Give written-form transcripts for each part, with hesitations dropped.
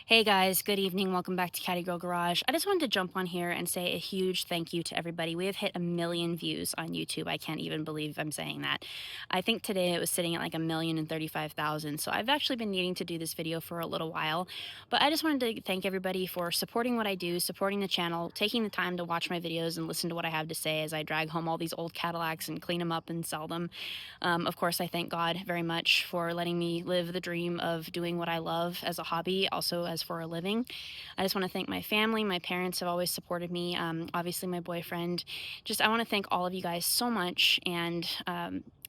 Hey guys, good evening. Welcome back to Caddy Girl Garage. I just wanted to jump on here and say a huge thank you to everybody. We have hit 1 million views on YouTube. I can't even believe I'm saying that. I think today it was sitting at like 1,035,000. So I've actually been needing to do this video for a little while, but I just wanted to thank everybody for supporting what I do, supporting the channel, taking the time to watch my videos and listen to what I have to say as I drag home all these old Cadillacs and clean them up and sell them. Of course, I thank God very much for letting me live the dream of doing what I love as a hobby, also as for a living. I just want to thank my family. My parents have always supported me. Obviously, my boyfriend. I want to thank all of you guys so much, and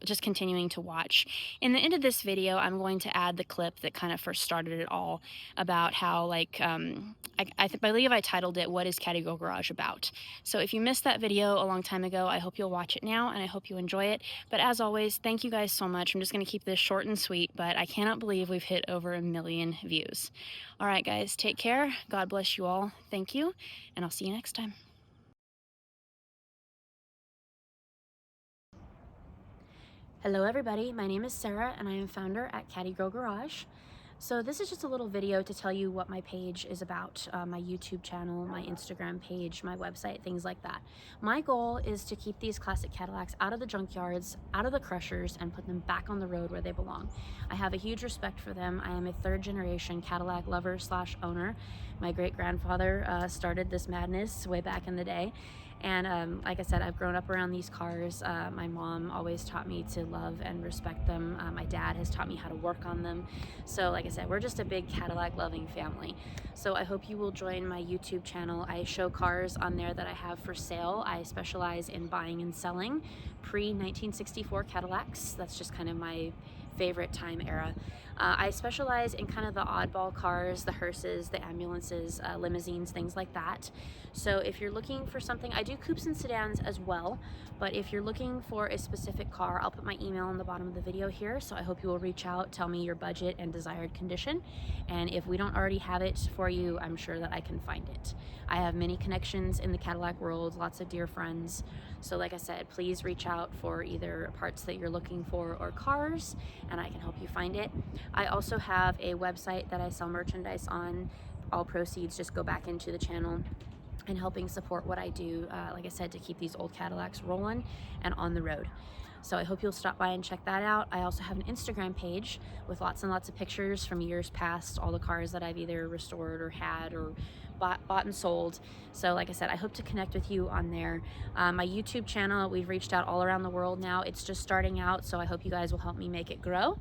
just continuing to watch. In the end of this video, I'm going to add the clip that kind of first started it all about how, like, I believe I titled it, "What is Caddy Girl Garage About?" So if you missed that video a long time ago, I hope you'll watch it now, and I hope you enjoy it. But as always, thank you guys so much. I'm just going to keep this short and sweet, but I cannot believe we've hit over 1 million views. All right, guys, take care. God bless you all. Thank you, and I'll see you next time. Hello, everybody. My name is Sarah, and I am founder at Caddy Girl Garage. So this is just a little video to tell you what my page is about, my YouTube channel, my Instagram page, my website, things like that. My goal is to keep these classic Cadillacs out of the junkyards, out of the crushers, and put them back on the road where they belong. I have a huge respect for them. I am a third-generation Cadillac lover / owner. My great-grandfather started this madness way back in the day. And like I said, I've grown up around these cars. My mom always taught me to love and respect them. My dad has taught me how to work on them. So like I said, we're just a big Cadillac loving family. So I hope you will join my YouTube channel. I show cars on there that I have for sale. I specialize in buying and selling pre-1964 Cadillacs. That's just kind of my favorite time era. I specialize in kind of the oddball cars, the hearses, the ambulances, limousines, things like that. So if you're looking for something, I do coupes and sedans as well, but if you're looking for a specific car, I'll put my email on the bottom of the video here, so I hope you will reach out, tell me your budget and desired condition, and if we don't already have it for you, I'm sure that I can find it. I have many connections in the Cadillac world, lots of dear friends, so like I said, please reach out for either parts that you're looking for or cars, and I can help you find it. I also have a website that I sell merchandise on. All proceeds just go back into the channel and helping support what I do, like I said, to keep these old Cadillacs rolling and on the road. So I hope you'll stop by and check that out. I also have an Instagram page with lots and lots of pictures from years past, all the cars that I've either restored or had or bought and sold. So like I said, I hope to connect with you on there. My YouTube channel, we've reached out all around the world now. It's just starting out, so I hope you guys will help me make it grow.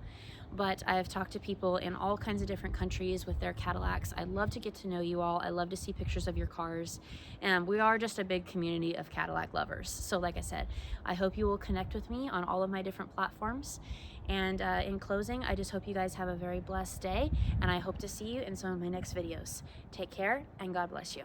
But I've talked to people in all kinds of different countries with their Cadillacs. I love to get to know you all. I love to see pictures of your cars. And we are just a big community of Cadillac lovers. So like I said, I hope you will connect with me on all of my different platforms. And in closing, I just hope you guys have a very blessed day, and I hope to see you in some of my next videos. Take care, and God bless you.